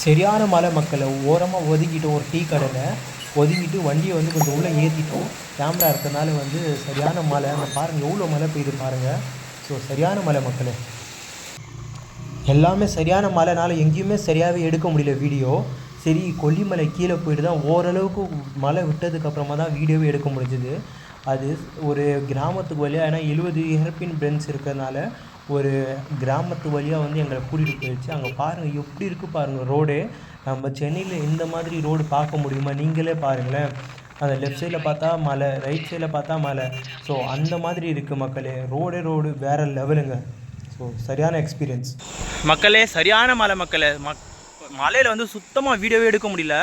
சரியான மலை மக்களை ஓரமாக ஒதுக்கிட்டோம், ஒரு டீ கடையில் ஒதுங்கிட்டு வண்டியை வந்து கொஞ்சம் உள்ளே ஏற்றிட்டோம். கேமரா இருக்கிறதுனால வந்து சரியான மலை, அங்கே பாருங்கள் எவ்வளோ மழை பெய்யுது பாருங்கள். ஸோ சரியான மலை மக்களே, எல்லாமே சரியான மழைனால எங்கேயுமே சரியாகவே எடுக்க முடியல வீடியோ. சரி கொல்லிமலை கீழே போயிட்டு தான் ஓரளவுக்கு மழை விட்டதுக்கப்புறமா தான் வீடியோவே எடுக்க முடிஞ்சுது. அது ஒரு கிராமத்துக்கு வழியாக, ஏன்னா 70 ஹேர்பின் பென்ஸ் இருக்கிறதுனால ஒரு கிராமத்து வழியாக வந்து எங்களை கூட்டிகிட்டு போயிடுச்சு. அங்கே பாருங்கள் எப்படி இருக்குது பாருங்கள் ரோடு. நம்ம சென்னையில் இந்த மாதிரி ரோடு பார்க்க முடியுமா? நீங்களே பாருங்களேன். அந்த லெஃப்ட் சைடில் பார்த்தா மலை, ரைட் சைடில் பார்த்தா மலை. ஸோ அந்த மாதிரி இருக்குது மக்களே. ரோடு வேறு லெவலுங்க. ஸோ சரியான எக்ஸ்பீரியன்ஸ் மக்களே, சரியான மலை மக்களே. மலையில் வந்து சுத்தமாக வீடியோவே எடுக்க முடியல.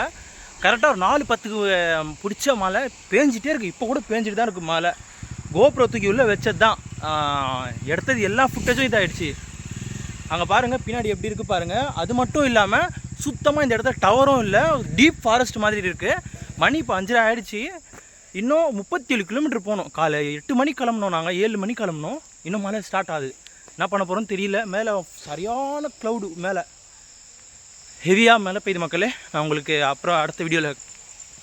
கரெக்டாக ஒரு 4:10 பிடிச்ச மழை பேஞ்சிட்டே இருக்குது. இப்போ கூட பேஞ்சிட்டு தான் இருக்குது மழை. கோப்ரோ தூக்கி உள்ளே வச்சது தான் எடுத்தது, எல்லா ஃபுட்டேஜும் இதாகிடுச்சு. அங்கே பாருங்கள் பின்னாடி எப்படி இருக்குது பாருங்கள். அது மட்டும் இல்லாமல் சுத்தமாக இந்த இடத்துல டவரும் இல்லை, டீப் ஃபாரஸ்ட் மாதிரி இருக்குது. மணி இப்போ 5:30 ஆகிடுச்சு. இன்னும் 37 கிலோமீட்டர் போகணும். காலை 8 மணிக்கு கிளம்புனோம், நாங்கள் 7 மணிக்கு கிளம்புனோம். இன்னும் மழை ஸ்டார்ட் ஆகுது. என்ன பண்ண போகிறோன்னு தெரியல. மேலே சரியான க்ளவுடு, மேலே ஹெவியாக மேலே பெய்யுது மக்களே. நான் உங்களுக்கு அப்புறம் அடுத்த வீடியோவில்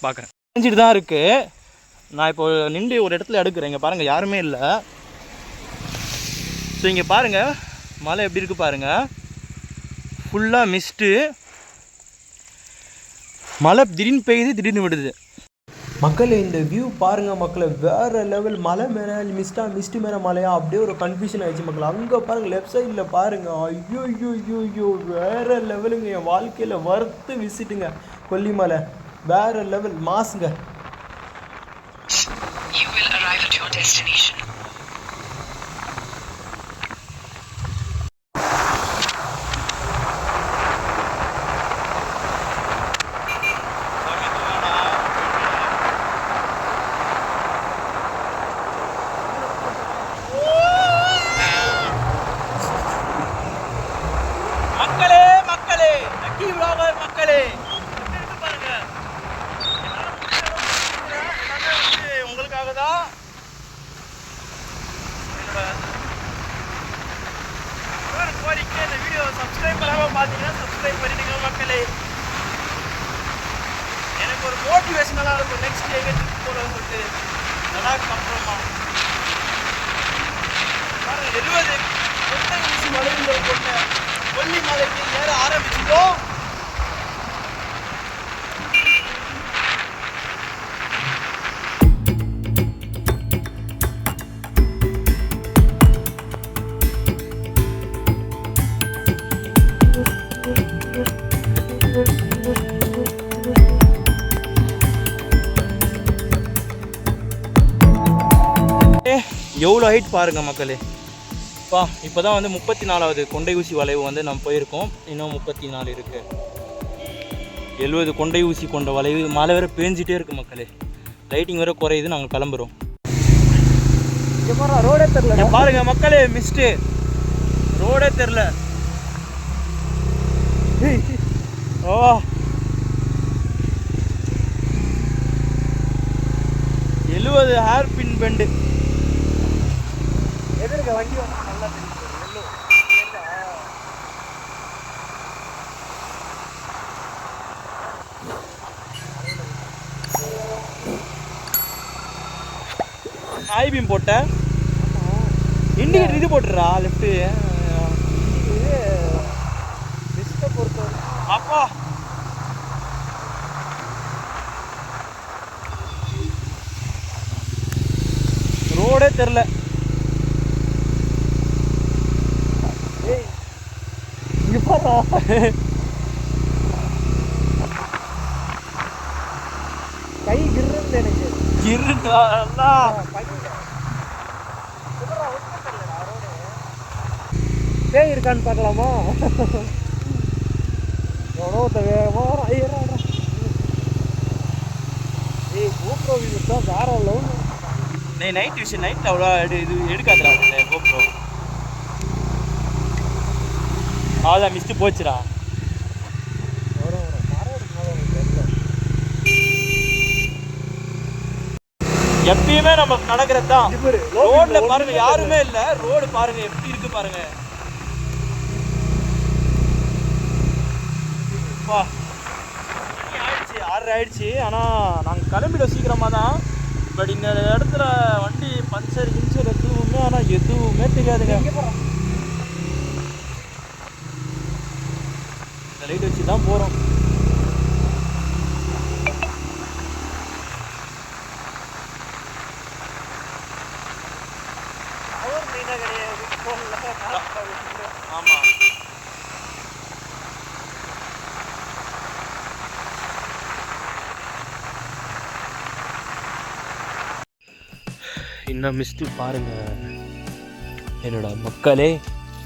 பார்க்குறேன். செஞ்சுட்டு தான் இருக்குது. நான் இப்போ நின்று ஒரு இடத்துல எடுக்கிறேன். இங்கே பாருங்கள் யாருமே இல்லை. ஸோ இங்கே பாருங்கள் மழை எப்படி இருக்குது பாருங்கள். ஃபுல்லாக மிஸ்ட்டு, மழை திடீர்னு பெய்யுது, திடீர்னு விடுது. மக்களே இந்த வியூ பாருங்கள் மக்களே, வேறு லெவல். மலை மேலே மிஸ்ட்டு மேலே மலையா, அப்படியே ஒரு கன்ஃபியூஷன் ஆகிடுச்சு மக்கள். அங்கே பாருங்கள் லெஃப்ட் சைடில் பாருங்கள். ஐயோ வேறு லெவலுங்க. என் வாழ்க்கையில் வறுத்து விசிட்டுங்க கொல்லிமலை. வேறு லெவல் மாசுங்க. உங்களுக்காக தான் கோரிக்கை. இந்த வீடியோ சப்ஸ்கிரைப் பண்ணாமல் பார்த்தீங்கன்னா சப்ஸ்கிரைப் பண்ணிடுங்க மக்களே. எனக்கு ஒரு மோட்டிவேஷனலாக இருக்கும். நெக்ஸ்ட் எங்கே ட்ரிப் போகிறோம் சொல்லிட்டு லடாக் பண்ணுறோமா பாருங்கள். 70 கொட்டை ஊசி மலைகள் கொண்ட கொல்லிமலைக்கு ஏற ஆரம்பிச்சிட்டோம். எவ்வளோ ஹைட் பாருங்கள் மக்களே. இப்போ தான் வந்து 34வது கொண்டை ஊசி வளைவு வந்து நம்ம போயிருக்கோம். இன்னும் 34 இருக்குது. 70 கொண்டை ஊசி கொண்ட வளைவு. மழை வேறு பேஞ்சிட்டே இருக்குது மக்களே. லைட்டிங் வேறு குறையுது. நாங்கள் கிளம்புறோம். ரோடே தெரில பாருங்க மக்களே. மிஸ்ட்டு ரோடே தெரில. ஓ 70 ஹேர்பின் பெண்டு. எதிர்க்க வண்டி வந்து நல்லா தெரியுது. ஐபீம் போட்ட இண்டிகேட்டர் இது போட்டுறா லெஃப்ட்டு. இது பெஸ்ட்டை பொறுத்த அப்பா ரோடே தெரில. இங்கே பார்த்தா கை கிருன்னு எனக்கு கிருந்தா பேய் இருக்கான்னு பார்க்கலாமா? எவ்வளோ வேகமாக கோப்ரோ வீடு தான் வேற லெவல். நைட் விஷயம் நைட்டில் அவ்வளோ இது எடுக்காதுடா கோப்ரோ. அதான் மிஸ்ட்டு போச்சுடா. எப்பயுமே நம்ம நடக்கிறது தான். ரோட்ல பாருங்க யாருமே இல்லை. ரோடு பாருங்க எப்படி இருக்கு பாருங்க. அப்பா ஆயிடுச்சு 6:30 ஆயிடுச்சு. ஆனால் நாங்கள் கிளம்பிட சீக்கிரமாக தான். பட் இந்த இடத்துல வண்டி பஞ்சர் கிஞ்சர் எதுவுமே ஆனால் எதுவுமே தெரியாதுங்க. இந்த லைட் வச்சு தான் போகிறோம். ஆமாம், இன்னும் மிஸ்ட்டு பாருங்க என்னோட மக்களே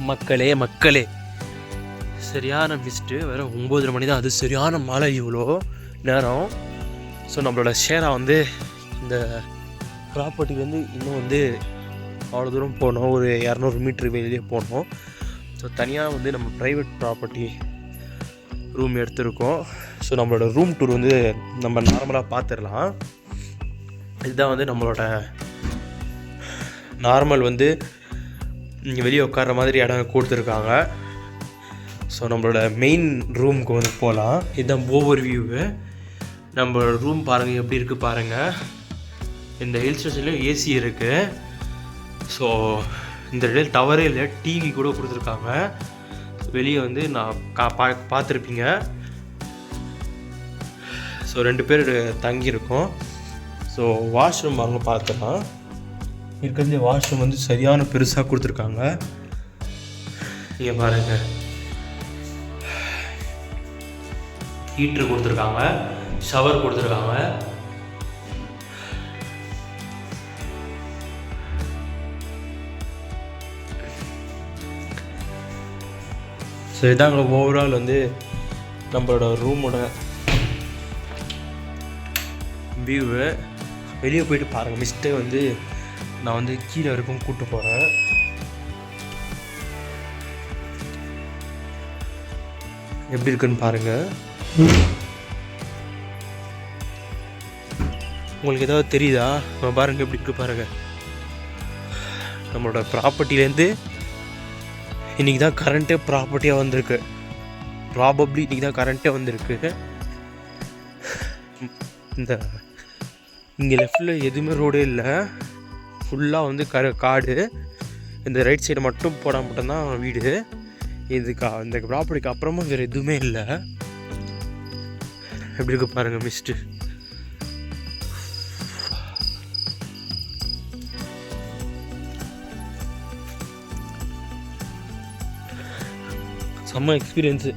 மக்களே மக்களே. சரியான மிஸ்ட்டு, வேறு 9:30 மணி தான். அது சரியான மழை இவ்வளோ நேரம். ஸோ நம்மளோட ஷேரா வந்து இந்த ப்ராப்பர்ட்டிலேருந்து இன்னும் வந்து அவ்வளோ தூரம் போனோம், ஒரு 200 மீட்ரு வெளியே போனோம். ஸோ தனியாக வந்து நம்ம ப்ரைவேட் ப்ராப்பர்ட்டி ரூம் எடுத்திருக்கோம். ஸோ நம்மளோட ரூம் டூர் வந்து நம்ம நார்மலாக பார்த்துடலாம். இதுதான் வந்து நம்மளோட நார்மல் வந்து இங்கே வெளியே உட்கார்ற மாதிரி இடம் கொடுத்துருக்காங்க. ஸோ நம்மளோட மெயின் ரூமுக்கு வந்து போகலாம். இதுதான் ஓவர் வியூவு. நம்ம ரூம் பாருங்கள் எப்படி இருக்குது பாருங்கள். இந்த ஹில் ஸ்டேஷன்லேயும் ஏசி இருக்குது. ஸோ இந்த இடையில் டவரே இல்லை, டிவி கூட கொடுத்துருக்காங்க. வெளியே வந்து நான் பார்த்துருப்பீங்க. ஸோ 2 பேர் தங்கியிருக்கோம். ஸோ வாஷ்ரூம் வாங்க பார்த்துக்கலாம். இருக்கிறது வாஷ்ரூம் வந்து சரியான பெருசாக கொடுத்துருக்காங்க. இங்கே பாருங்கள், ஹீட்ரு கொடுத்துருக்காங்க, ஷவர் கொடுத்துருக்காங்க. ஸோ இதாங்க ஓவரால் வந்து நம்மளோட ரூமோட வியூவு. வெளியே போயிட்டு பாருங்கள். மிஸ்டே வந்து நான் வந்து கீழே வரைக்கும் கூப்பிட்டு போகிறேன். எப்படி இருக்குன்னு பாருங்கள். உங்களுக்கு ஏதாவது தெரியுதா? நம்ம பாருங்கள் எப்படி இருக்கு பாருங்கள். நம்மளோட ப்ராப்பர்ட்டிலேருந்து இன்றைக்கி தான் கரண்ட்டே ப்ராப்பர்ட்டியாக வந்திருக்கு. ப்ராபப்ளி இன்றைக்கி தான் கரண்ட்டே வந்திருக்கு. இந்த இங்கே லெஃப்டில் எதுவுமே ரோடே இல்லை, ஃபுல்லாக வந்து காடு. இந்த ரைட் சைடு மட்டும் போனால் மட்டும்தான் வீடு. இதுக்கு இந்த ப்ராப்பர்ட்டிக்கு அப்புறமா வேறு எதுவுமே இல்லை. எப்படி இருக்கு பாருங்கள் மிஸ்ட்டு. செம்ம எக்ஸ்பீரியன்ஸு.